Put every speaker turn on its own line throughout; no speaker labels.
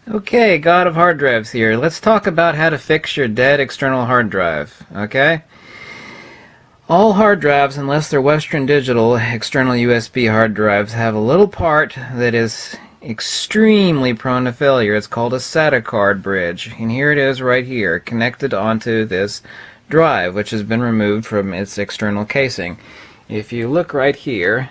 Okay, God of hard drives here. Let's talk about how to fix your dead external hard drive, okay? All hard drives, unless they're Western Digital external USB hard drives, have a little part that is extremely prone to failure. It's called a SATA card bridge, and here it is right here, connected onto this drive, which has been removed from its external casing. If you look right here,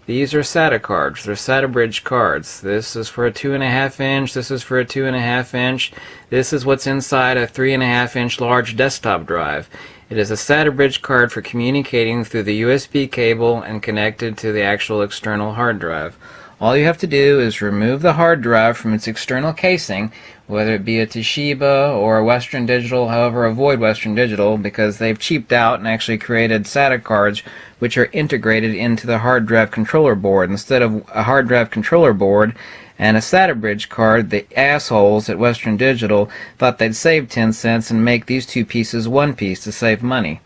these are SATA cards. They're SATA bridge cards. This is for a 2.5 inch. This is for a 2.5 inch. This is what's inside a 3.5 inch large desktop drive. It is a SATA bridge card for communicating through the USB cable and connected to the actual external hard drive. All you have to do is remove the hard drive from its external casing, whether it be a Toshiba or a Western Digital. However, avoid Western Digital because they've cheaped out and actually created SATA cards which are integrated into the hard drive controller board. Instead of a hard drive controller board and a SATA bridge card, the assholes at Western Digital thought they'd save 10 cents and make these two pieces one piece to save money.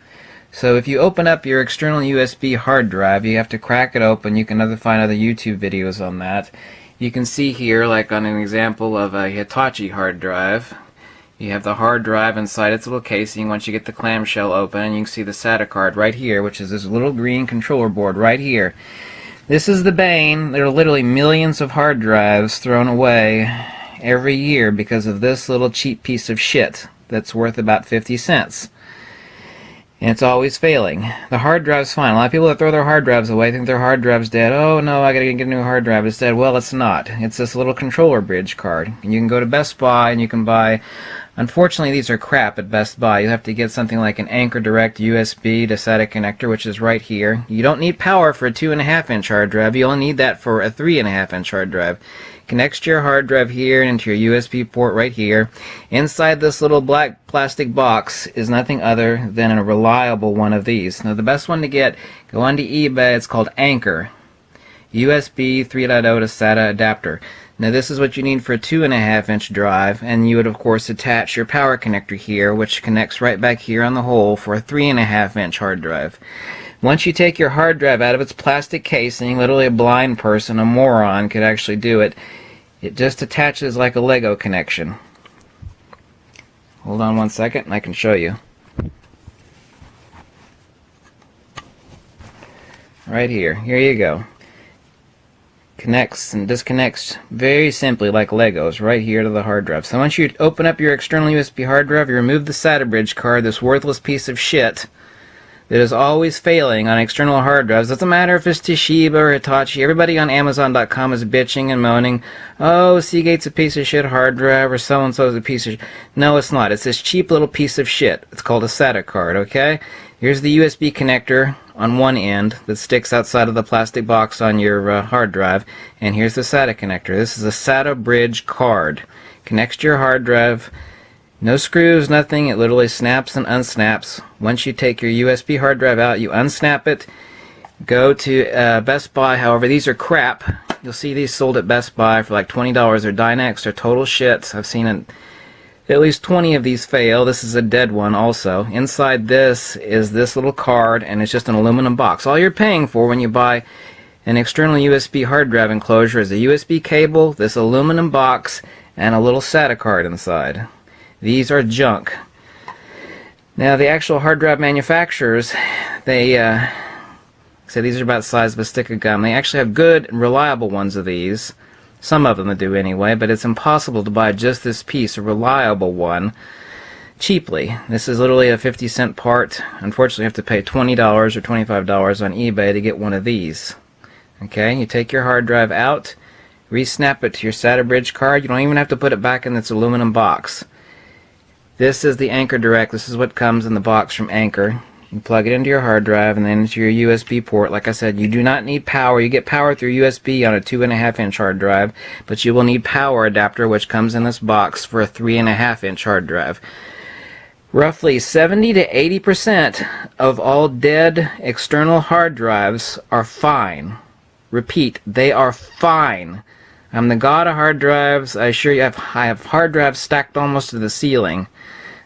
So if you open up your external USB hard drive, you have to crack it open. You can find other YouTube videos on that. You can see here, like on an example of a Hitachi hard drive, you have the hard drive inside its little casing. Once you get the clamshell open, you can see the SATA card right here, which is this little green controller board right here. This is the bane. There are literally millions of hard drives thrown away every year because of this little cheap piece of shit that's worth about 50 cents. And it's always failing. The hard drive's fine. A lot of people that throw their hard drives away think their hard drive's dead. Oh no, I gotta get a new hard drive. It's dead. Well, it's not. It's this little controller bridge card. And you can go to Best Buy and you can buy... Unfortunately, these are crap at Best Buy. You have to get something like an Anchor Direct USB to SATA connector, which is right here. You don't need power for a 2.5 inch hard drive. You only need that for a 3.5 inch hard drive. Connects to your hard drive here and into your USB port right here. Inside this little black plastic box is nothing other than a reliable one of these. Now the best one to get, go onto eBay. It's called Anchor. USB 3.0 to SATA adapter. Now this is what you need for a 2.5 inch drive, and you would of course attach your power connector here, which connects right back here on the hole for a 3.5 inch hard drive. Once you take your hard drive out of its plastic casing, literally a blind person, a moron, could actually do it. It just attaches like a Lego connection. Hold on one second and I can show you. Right here. Here you go. Connects and disconnects very simply like Legos right here to the hard drive. So once you open up your external USB hard drive, you remove the SATA bridge card, this worthless piece of shit that is always failing on external hard drives. Doesn't matter if it's Toshiba or Hitachi. Everybody on Amazon.com is bitching and moaning, oh, Seagate's a piece of shit hard drive, or so-and-so's a piece of shit. No, it's not. It's this cheap little piece of shit. It's called a SATA card, okay? Here's the USB connector on one end that sticks outside of the plastic box on your hard drive, and here's the SATA connector. This is a SATA bridge card. Connects to your hard drive. No screws, nothing. It literally snaps and unsnaps. Once you take your USB hard drive out, you unsnap it. Go to Best Buy. However, these are crap. You'll see these sold at Best Buy for like $20. They're Dynex. They're total shit. I've seen at least 20 of these fail. This is a dead one also. Inside this is this little card, and it's just an aluminum box. All you're paying for when you buy an external USB hard drive enclosure is a USB cable, this aluminum box, and a little SATA card inside. These are junk. Now the actual hard drive manufacturers, they say these are about the size of a stick of gum. They actually have good and reliable ones of these. Some of them do anyway, but it's impossible to buy just this piece, a reliable one, cheaply. This is literally a 50-cent part. Unfortunately, you have to pay $20 or $25 on eBay to get one of these. Okay, you take your hard drive out, re-snap it to your SATA bridge card. You don't even have to put it back in this aluminum box. This is the Anchor Direct. This is what comes in the box from Anchor. You plug it into your hard drive and then into your USB port. Like I said, you do not need power. You get power through USB on a 2.5 inch hard drive, but you will need power adapter, which comes in this box for a 3.5 inch hard drive. Roughly 70 to 80% of all dead external hard drives are fine. Repeat, they are fine. I'm the god of hard drives. I assure you, I have hard drives stacked almost to the ceiling.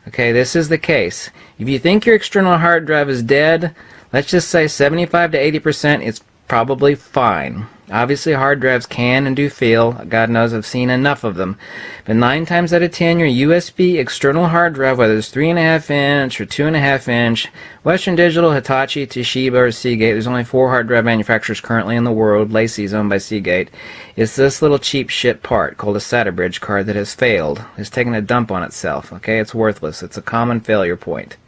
Okay, this is the case. If you think your external hard drive is dead, let's just say 75 to 80%, it's probably fine. Obviously, hard drives can and do fail. God knows I've seen enough of them. But 9 times out of 10, your USB external hard drive, whether it's 3.5 inch or 2.5 inch, Western Digital, Hitachi, Toshiba, or Seagate, there's only 4 hard drive manufacturers currently in the world. Lacey is owned by Seagate. It's this little cheap shit part called a SATA bridge card that has failed. It's taken a dump on itself. Okay, it's worthless. It's a common failure point.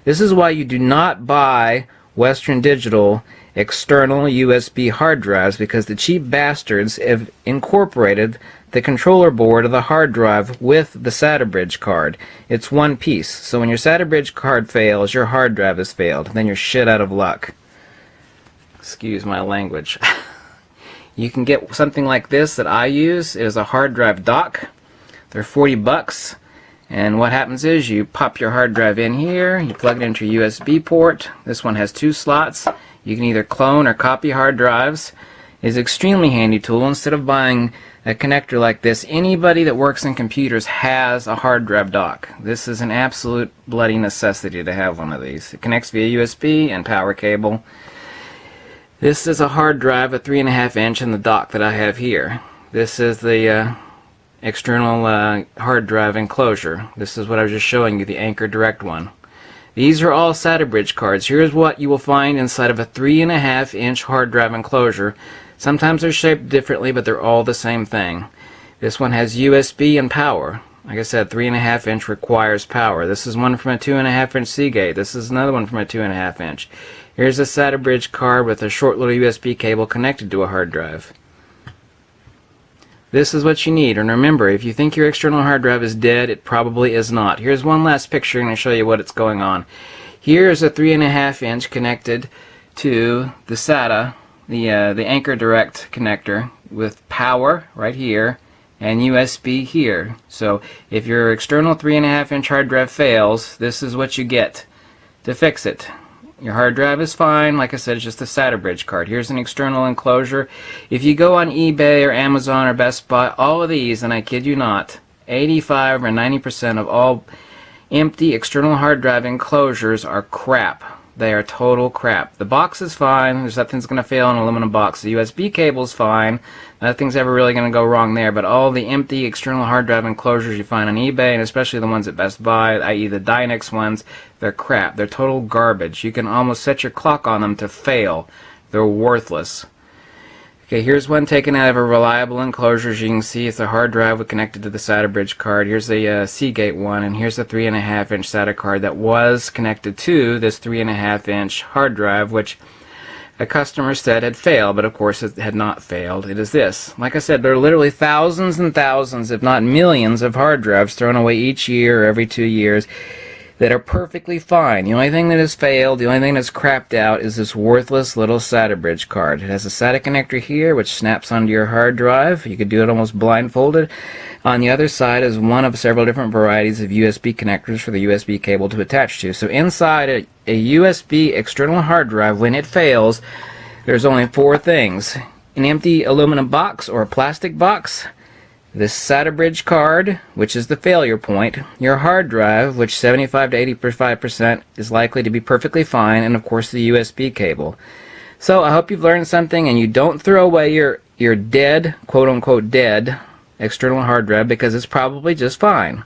This is why you do not buy Western Digital external USB hard drives, because the cheap bastards have incorporated the controller board of the hard drive with the SATA bridge card. It's one piece. So when your SATA bridge card fails, your hard drive has failed. Then you're shit out of luck. Excuse my language. You can get something like this that I use. It is a hard drive dock. They're $40. And what happens is you pop your hard drive in here, you plug it into your USB port. This one has 2 slots. You can either clone or copy hard drives. It's an extremely handy tool. Instead of buying a connector like this, anybody that works in computers has a hard drive dock. This is an absolute bloody necessity to have one of these. It connects via USB and power cable. This is a hard drive, a 3.5 inch, in the dock that I have here. This is the external hard drive enclosure. This is what I was just showing you, the Anchor Direct one. These are all SATA bridge cards. Here's what you will find inside of a 3.5 inch hard drive enclosure. Sometimes they're shaped differently, but they're all the same thing. This one has USB and power. Like I said, 3.5 inch requires power. This is one from a 2.5 inch Seagate. This is another one from a 2.5 inch. Here's a SATA bridge card with a short little USB cable connected to a hard drive. This is what you need. And remember, if you think your external hard drive is dead, it probably is not. Here's one last picture and I'll show you what's going on. Here's a 3.5 inch connected to the SATA, the Anchor Direct connector, with power right here and USB here. So if your external 3.5 inch hard drive fails, this is what you get to fix it. Your hard drive is fine. Like I said, it's just a SATA bridge card. Here's an external enclosure. If you go on eBay or Amazon or Best Buy, all of these, and I kid you not, 85 or 90% of all empty external hard drive enclosures are crap. They are total crap. The box is fine. There's nothing's going to fail in an aluminum box. The USB cable is fine. Nothing's ever really going to go wrong there. But all the empty external hard drive enclosures you find on eBay, and especially the ones at Best Buy, i.e. the Dynex ones, they're crap. They're total garbage. You can almost set your clock on them to fail. They're worthless. Okay, here's one taken out of a reliable enclosure. As you can see, it's a hard drive connected to the SATA bridge card. Here's the Seagate one, and here's the 3.5 inch SATA card that was connected to this 3.5 inch hard drive, which a customer said had failed, but of course it had not failed. It is this. Like I said, there are literally thousands and thousands, if not millions, of hard drives thrown away each year or every 2 years that are perfectly fine. The only thing that has failed, the only thing that's crapped out, is this worthless little SATA bridge card. It has a SATA connector here which snaps onto your hard drive. You could do it almost blindfolded. On the other side is one of several different varieties of USB connectors for the USB cable to attach to. So inside a USB external hard drive, when it fails, there's only 4 things. An empty aluminum box or a plastic box, this SATA bridge card, which is the failure point, your hard drive, which 75 to 85% is likely to be perfectly fine, and of course the USB cable. So I hope you've learned something, and you don't throw away your dead, quote-unquote dead, external hard drive, because it's probably just fine.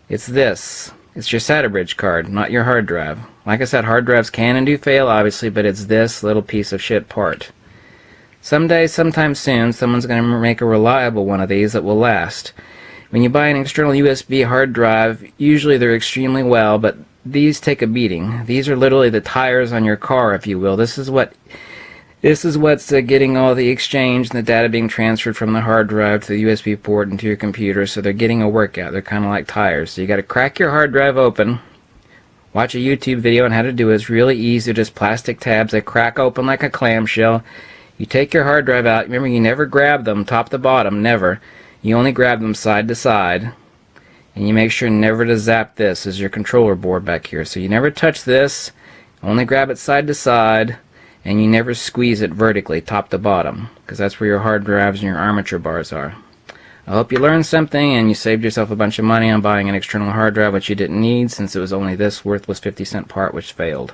It's this. It's your SATA bridge card, not your hard drive. Like I said, hard drives can and do fail, obviously, but it's this little piece of shit part. Someday, sometime soon, someone's going to make a reliable one of these that will last. When you buy an external USB hard drive, usually they're extremely well, but these take a beating. These are literally the tires on your car, if you will. This is what's getting all the exchange and the data being transferred from the hard drive to the USB port into your computer, so they're getting a workout. They're kind of like tires. So you got to crack your hard drive open, watch a YouTube video on how to do it. It's really easy. Just plastic tabs. They crack open like a clamshell. You take your hard drive out. Remember, you never grab them top to bottom, never. You only grab them side to side. And you make sure never to zap this as your controller board back here. So you never touch this, only grab it side to side, and you never squeeze it vertically top to bottom, because that's where your hard drives and your armature bars are. I hope you learned something and you saved yourself a bunch of money on buying an external hard drive which you didn't need, since it was only this worthless 50-cent part which failed.